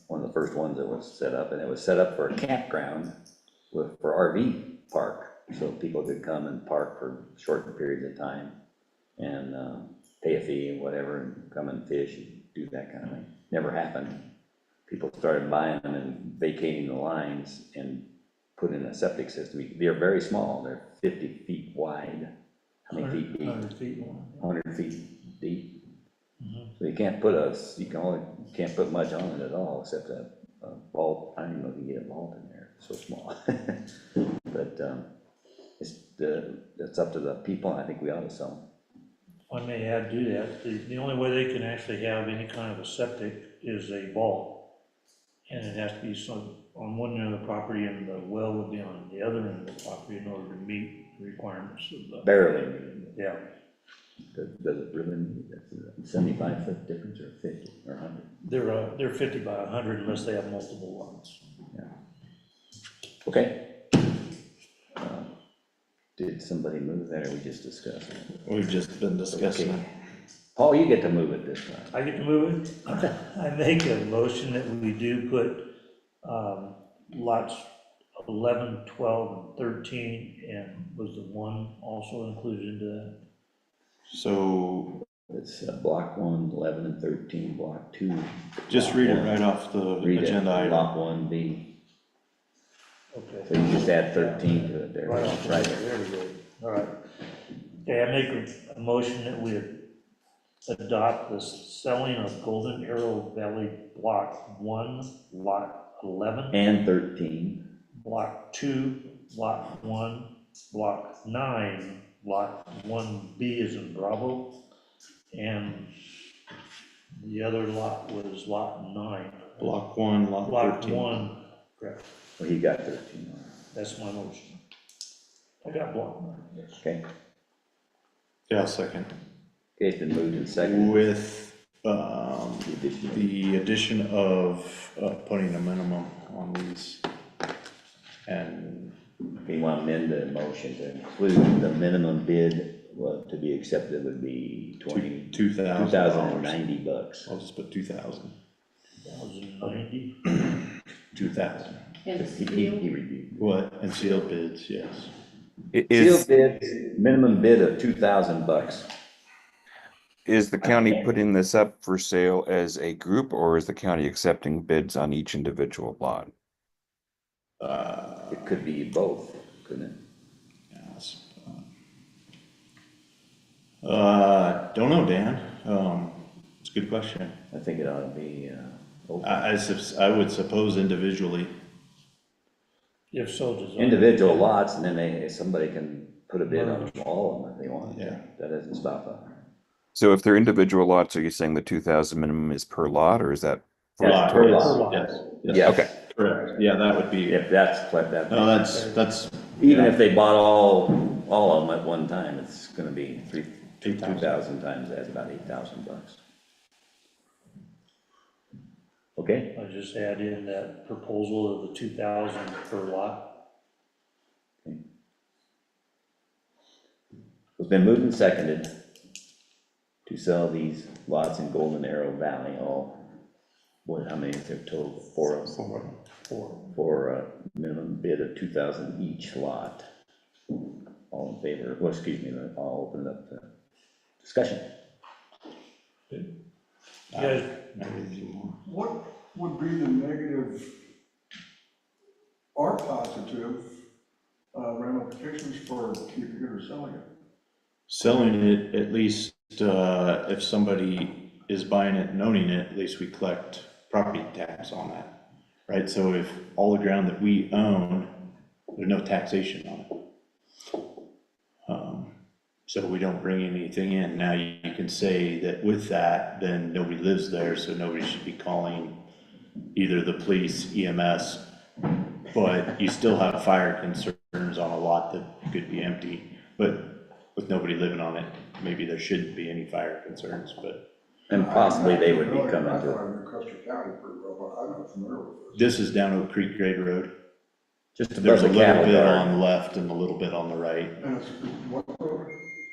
[SPEAKER 3] One of the first ones that was set up, and it was set up for a campground for RV park, so people could come and park for short periods of time and pay a fee and whatever, and come and fish and do that kind of thing. Never happened. People started buying them and vacating the lines and put in a septic system. They're very small, they're 50 feet wide. How many feet deep?
[SPEAKER 1] 100 feet long.
[SPEAKER 3] 100 feet deep.
[SPEAKER 1] Mhm.
[SPEAKER 3] So you can't put much on it at all, except a vault. I don't even know if you can get a vault in there, it's so small. But it's up to the people, and I think we ought to sell them.
[SPEAKER 1] I may add to that, the only way they can actually have any kind of a septic is a vault. And it has to be on one end of the property, and the well would be on the other end of the property in order to meet the requirements of the,
[SPEAKER 3] Barely.
[SPEAKER 1] yeah.
[SPEAKER 3] Does it really need, that's a 75-foot difference, or 50, or 100?
[SPEAKER 1] They're 50 by 100 unless they have multiple lots.
[SPEAKER 3] Okay. Did somebody move that, or we just discussed it?
[SPEAKER 4] we've just been discussing.
[SPEAKER 3] Okay. Paul, you get to move it this time.
[SPEAKER 1] I get to move it? I make a motion that we do put lots 11, 12, and 13, and was the 1 also included into that?
[SPEAKER 4] So
[SPEAKER 3] It's block 1, 11, and 13, block 2.
[SPEAKER 4] just read it right off the
[SPEAKER 3] Read it,
[SPEAKER 4] agenda item.
[SPEAKER 3] block 1B.
[SPEAKER 1] Okay.
[SPEAKER 3] So you just add 13 to it there.
[SPEAKER 1] Right off the
[SPEAKER 3] Right.
[SPEAKER 1] bat, there we go. All right. Okay, I make a motion that we adopt the selling of Golden Arrow Valley Block 1, Lot 11,
[SPEAKER 3] And 13.
[SPEAKER 1] Block 2, Lot 1, Block 9, Lot 1B is in Bravo, and the other lot was Lot 9.
[SPEAKER 4] Block 1, lot
[SPEAKER 1] Lot
[SPEAKER 4] 13.
[SPEAKER 1] 1, correct,
[SPEAKER 3] Well, he got 13 on it.
[SPEAKER 1] that's my motion. I got Block 9, yes.
[SPEAKER 3] Okay.
[SPEAKER 4] Yeah, I'll second.
[SPEAKER 3] Okay, it's been moved and seconded.
[SPEAKER 4] With,
[SPEAKER 3] The addition of-
[SPEAKER 4] the addition of putting a minimum on these. And
[SPEAKER 3] We want to amend the motion to include the minimum bid, to be accepted would be $2,090.
[SPEAKER 4] $2,000. I'll just put 2,000.
[SPEAKER 1] 1,090.
[SPEAKER 4] 2,000.
[SPEAKER 2] And
[SPEAKER 3] He
[SPEAKER 2] steel,
[SPEAKER 3] reviewed.
[SPEAKER 4] What? And sealed bids, yes.
[SPEAKER 3] Sealed bid, minimum bid of $2,000.
[SPEAKER 5] Is the county putting this up for sale as a group, or is the county accepting bids on each individual lot?
[SPEAKER 3] It could be both, couldn't it?
[SPEAKER 4] Yes. Don't know, Dan. It's a good question.
[SPEAKER 3] I think it ought to be open.
[SPEAKER 4] I would suppose individually.
[SPEAKER 1] If so desired.
[SPEAKER 3] Individual lots, and then somebody can put a bid on all of them if they want.
[SPEAKER 4] Yeah.
[SPEAKER 3] That doesn't stop us.
[SPEAKER 5] So if they're individual lots, are you saying the 2,000 minimum is per lot, or is that? for the
[SPEAKER 3] Yeah,
[SPEAKER 5] total?
[SPEAKER 3] per
[SPEAKER 1] lot.
[SPEAKER 3] lot.
[SPEAKER 4] Yes.
[SPEAKER 3] Yeah.
[SPEAKER 5] Okay.
[SPEAKER 4] Correct. Yeah, that would be,
[SPEAKER 3] If that's, that.
[SPEAKER 4] no, that's.
[SPEAKER 3] Even if they bought all of them at one time, it's gonna be
[SPEAKER 4] 8,000.
[SPEAKER 3] 2,000 times, that's about $8,000. Okay,
[SPEAKER 1] I just add in that proposal of the 2,000 per lot.
[SPEAKER 3] it's been moved and seconded to sell these lots in Golden Arrow Valley, how many is there total? 4 of them. For a minimum bid of 2,000 each lot. All in favor, well, excuse me, I'll open it up to discussion.
[SPEAKER 1] You guys,
[SPEAKER 6] What would be the negative or positive ramifications for keeping it or selling it?
[SPEAKER 4] Selling it, at least, if somebody is buying it and owning it, at least we collect property tax on that, right? So if all the ground that we own, there's no taxation on it. So we don't bring anything in. Now, you can say that with that, then nobody lives there, so nobody should be calling either the police, EMS, but you still have fire concerns on a lot that could be empty. But with nobody living on it, maybe there shouldn't be any fire concerns, but
[SPEAKER 3] And possibly they would be coming
[SPEAKER 6] I
[SPEAKER 3] to,
[SPEAKER 6] thought I knew Custer County pretty well, but I'm not familiar with
[SPEAKER 4] this is down Oak Creek Grade Road.
[SPEAKER 3] just above
[SPEAKER 4] There's a
[SPEAKER 3] the
[SPEAKER 4] little
[SPEAKER 3] cattle
[SPEAKER 4] bit
[SPEAKER 3] guard.
[SPEAKER 4] on the left and a little bit on the right.
[SPEAKER 6] this. And it's, what road?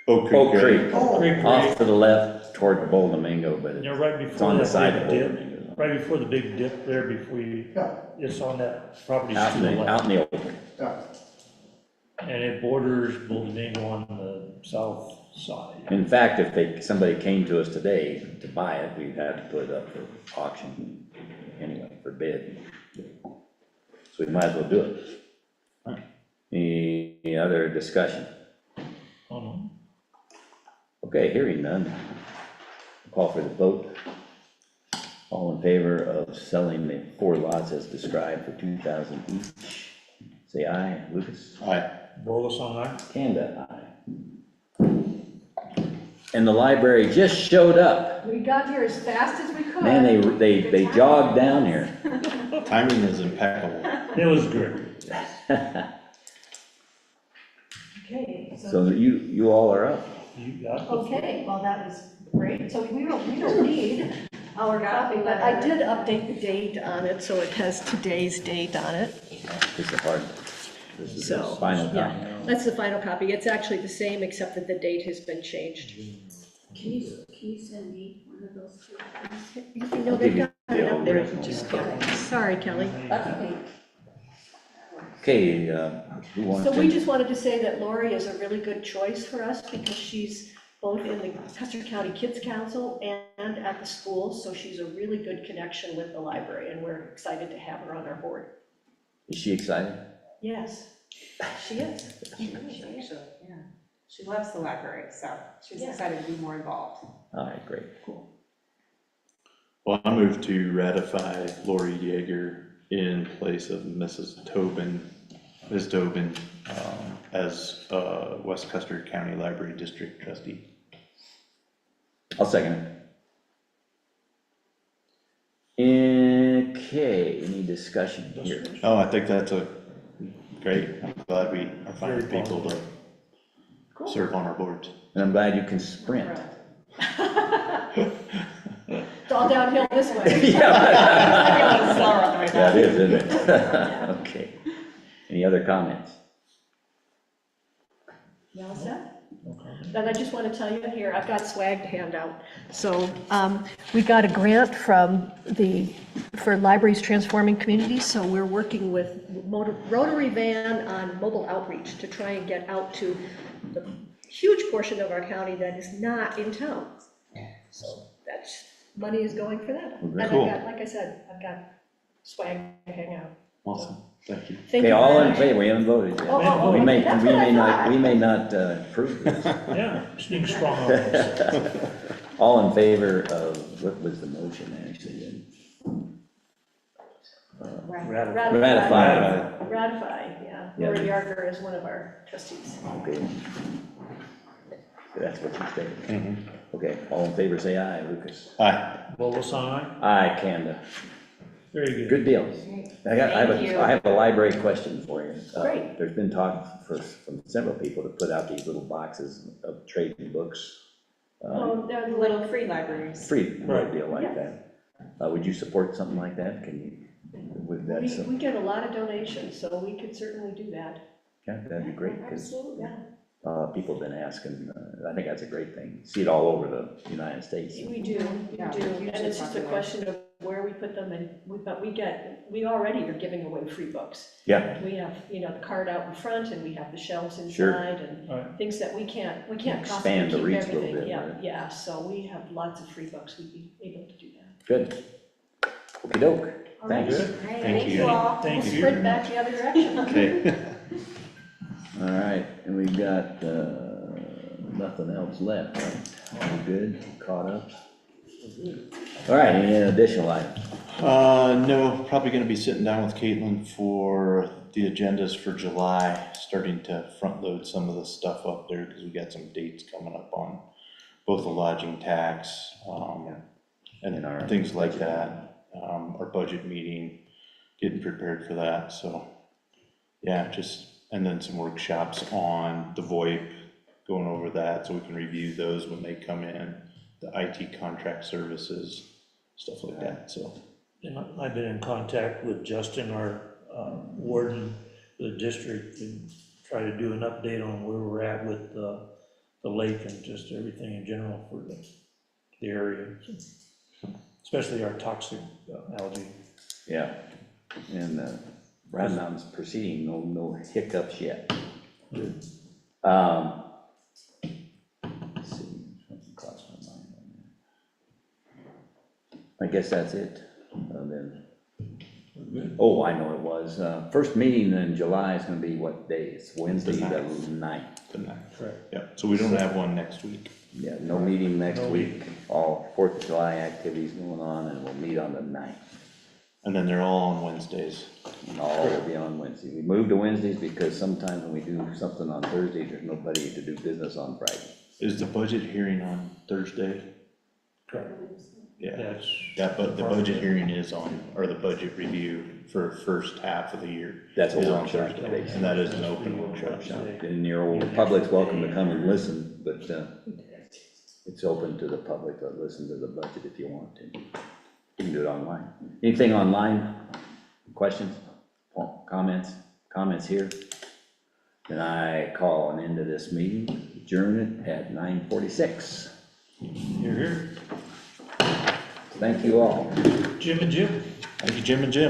[SPEAKER 4] Oak Creek
[SPEAKER 3] Oak
[SPEAKER 4] Grade.
[SPEAKER 3] Creek,
[SPEAKER 6] Oh,
[SPEAKER 1] Creek
[SPEAKER 3] off
[SPEAKER 1] Road,
[SPEAKER 3] to the left toward Bull Domingo, but
[SPEAKER 1] you know,
[SPEAKER 3] it's
[SPEAKER 1] right
[SPEAKER 3] it's
[SPEAKER 1] before
[SPEAKER 3] on the
[SPEAKER 1] that
[SPEAKER 3] side of
[SPEAKER 1] big
[SPEAKER 3] Bull
[SPEAKER 1] dip,
[SPEAKER 3] Domingo.
[SPEAKER 1] right before the big dip there, before you,
[SPEAKER 6] yeah,
[SPEAKER 1] it's on that property
[SPEAKER 3] Out
[SPEAKER 1] to
[SPEAKER 3] in
[SPEAKER 1] the
[SPEAKER 3] the, out
[SPEAKER 1] left.
[SPEAKER 3] in the open.
[SPEAKER 6] yeah.
[SPEAKER 1] And it borders Bull Domingo on the south side.
[SPEAKER 3] In fact, if somebody came to us today to buy it, we'd have to put it up for auction anyway, for bid. So we might as well do it. Any other discussion?
[SPEAKER 1] Oh, no.
[SPEAKER 3] Okay, hearing none. Call for the vote. All in favor of selling the 4 lots as described for $2,000 each? Say aye. Lucas?
[SPEAKER 4] Aye.
[SPEAKER 1] Bolos on that?
[SPEAKER 3] Kanda, aye. And the library just showed up.
[SPEAKER 2] We got here as fast as we could.
[SPEAKER 3] Man, they jogged down here.
[SPEAKER 4] Timing is impeccable.
[SPEAKER 1] It was great.
[SPEAKER 2] Okay,
[SPEAKER 3] So you all are up.
[SPEAKER 1] You got the.
[SPEAKER 2] okay, well, that was great. So we don't need our copy, but I did update the date on it, so it has today's date on it.
[SPEAKER 3] This is hard. This is the
[SPEAKER 2] So,
[SPEAKER 3] final copy.
[SPEAKER 2] yeah, that's the final copy. It's actually the same, except that the date has been changed.
[SPEAKER 9] Can you send me one of those two?
[SPEAKER 2] You
[SPEAKER 3] I'll
[SPEAKER 2] know,
[SPEAKER 3] give
[SPEAKER 2] they've
[SPEAKER 3] you
[SPEAKER 2] got
[SPEAKER 3] the
[SPEAKER 2] it up there.
[SPEAKER 3] original.
[SPEAKER 2] Just, sorry, Kelly.
[SPEAKER 9] That's okay.
[SPEAKER 3] Okay, who wants
[SPEAKER 2] So
[SPEAKER 3] to?
[SPEAKER 2] we just wanted to say that Lori is a really good choice for us because she's both in the Custer County Kids Council and at the school, so she's a really good connection with the library, and we're excited to have her on our board.
[SPEAKER 3] Is she excited?
[SPEAKER 2] Yes, she is.
[SPEAKER 9] Actually, yeah. She loves the library, so she's
[SPEAKER 2] Yeah.
[SPEAKER 9] excited to be more involved.
[SPEAKER 3] All right, great.
[SPEAKER 4] Well, I move to ratify Lori Yeager in place of Ms. Tobin, as West Custer County Library District trustee.
[SPEAKER 3] I'll second it. Okay, any discussion here?
[SPEAKER 4] Oh, I think that's a great, I'm glad we are finding
[SPEAKER 1] Very
[SPEAKER 4] people to serve on our boards.
[SPEAKER 3] And I'm glad you can sprint.
[SPEAKER 2] It's all downhill this way.
[SPEAKER 3] Yeah,
[SPEAKER 9] Slower on the way
[SPEAKER 3] it
[SPEAKER 9] back.
[SPEAKER 3] is, isn't it? Okay. Any other comments?
[SPEAKER 2] You all set?
[SPEAKER 1] Okay.
[SPEAKER 2] Then I just want to tell you here, I've got swag to hand out. So we got a grant for Libraries Transforming Communities, so we're working with Rotary Van on mobile outreach to try and get out to the huge portion of our county that is not in town. So that's, money is going for that. And I've
[SPEAKER 4] Cool.
[SPEAKER 2] got, like I said, I've got swag to hang out.
[SPEAKER 4] Awesome, thank you.
[SPEAKER 2] Thank
[SPEAKER 3] Okay,
[SPEAKER 2] you
[SPEAKER 3] all
[SPEAKER 2] very
[SPEAKER 3] in
[SPEAKER 2] much.
[SPEAKER 3] favor, we haven't voted yet.
[SPEAKER 2] Oh,
[SPEAKER 3] We may,
[SPEAKER 2] that's
[SPEAKER 3] we
[SPEAKER 2] what I
[SPEAKER 3] may not,
[SPEAKER 2] thought.
[SPEAKER 3] we may not approve this.
[SPEAKER 1] Yeah, being strong arms.
[SPEAKER 3] All in favor of, what was the motion actually then? Ratify.
[SPEAKER 2] Ratify, yeah.
[SPEAKER 3] Yeah.
[SPEAKER 2] Lori Yarger is one of our trustees.
[SPEAKER 3] Okay. That's what you stated. Okay, all in favor, say aye, Lucas.
[SPEAKER 4] Aye.
[SPEAKER 1] Bolos on
[SPEAKER 3] Aye, Kanda.
[SPEAKER 1] Very good.
[SPEAKER 3] Good deal.
[SPEAKER 9] Thank you.
[SPEAKER 3] I have a library question for you.
[SPEAKER 2] Great.
[SPEAKER 3] There's been talk from several people to put out these little boxes of trading books.
[SPEAKER 2] Oh, they're the
[SPEAKER 9] Little free libraries.
[SPEAKER 3] Free,
[SPEAKER 1] Right.
[SPEAKER 3] deal like that. Would you support something like that? Can you, would that,
[SPEAKER 2] We get a lot of donations, so we could certainly do that.
[SPEAKER 3] yeah, that'd be great, because
[SPEAKER 2] Absolutely, yeah.
[SPEAKER 3] people have been asking, I think that's a great thing. See it all over the United States.
[SPEAKER 2] We do,
[SPEAKER 9] Yeah,
[SPEAKER 2] we do.
[SPEAKER 9] hugely
[SPEAKER 2] And it's just a
[SPEAKER 9] popular.
[SPEAKER 2] question of where we put them, and we already are giving away free books.
[SPEAKER 3] Yeah,
[SPEAKER 2] We have, the card out in front, and we have the shelves
[SPEAKER 3] Sure.
[SPEAKER 2] inside, and
[SPEAKER 1] Right.
[SPEAKER 2] things that we can't possibly
[SPEAKER 3] Expand the
[SPEAKER 2] keep
[SPEAKER 3] reach a little
[SPEAKER 2] everything.
[SPEAKER 3] bit,
[SPEAKER 2] Yeah,
[SPEAKER 3] right?
[SPEAKER 2] yeah, so we have lots of free books, we'd be able to do that.
[SPEAKER 3] good. Okey-doke,
[SPEAKER 2] All right.
[SPEAKER 3] thanks.
[SPEAKER 9] Great,
[SPEAKER 4] Thank you.
[SPEAKER 9] all.
[SPEAKER 1] Thank
[SPEAKER 2] We'll
[SPEAKER 1] you.
[SPEAKER 2] sprint back the other direction.
[SPEAKER 4] Okay.
[SPEAKER 3] All right, and we've got, nothing else left, right? All good, caught up? All right, any additional items?
[SPEAKER 4] No, probably gonna be sitting down with Caitlin for the agendas for July, starting to front load some of the stuff up there, because we got some dates coming up on both the lodging tax,
[SPEAKER 3] And our
[SPEAKER 4] and things like
[SPEAKER 3] budget.
[SPEAKER 4] that. Our budget meeting, getting prepared for that, so Yeah, and then some workshops on the VoIP, going over that, so we can review those when they come in, the IT contract services, stuff like that, so.
[SPEAKER 1] And I've been in contact with Justin, our warden for the district, and try to do an update on where we're at with the lake and just everything in general for the area, especially our toxic algae.
[SPEAKER 3] Yeah, and Round Mountain's proceeding, no hiccups yet. Let's see, something crossed my mind on that. I guess that's it. Then, oh, I know it was. First meeting in July is gonna be what day? It's Wednesday, the 9th.
[SPEAKER 4] The ninth.
[SPEAKER 1] Correct.
[SPEAKER 4] Yeah, so we don't have one next week.
[SPEAKER 3] Yeah, no meeting next
[SPEAKER 1] No
[SPEAKER 3] week. All 4th of July activities going on, and we'll meet on the 9th.
[SPEAKER 4] And then they're all on Wednesdays.
[SPEAKER 3] And all will be on Wednesday. We moved to Wednesdays because sometimes when we do something on Thursday, there's nobody to do business on Friday.
[SPEAKER 4] Is the budget hearing on Thursday?
[SPEAKER 1] Correct.
[SPEAKER 4] Yeah,
[SPEAKER 1] That's,
[SPEAKER 4] but the budget hearing is on, or the budget review for first half of the year.
[SPEAKER 3] That's a
[SPEAKER 4] is on
[SPEAKER 3] workshop
[SPEAKER 4] Thursday,
[SPEAKER 3] today.
[SPEAKER 4] and that is an open workshop.
[SPEAKER 3] And your public's welcome to come and listen, but it's open to the public to listen to the budget if you want to. You can do it online. Anything online? Questions? Comments here? Then I call an end to this meeting, adjourn it at 9:46.
[SPEAKER 1] you're here.
[SPEAKER 3] Thank you all.
[SPEAKER 1] Jim and Jim.
[SPEAKER 4] Thank you, Jim and Jim.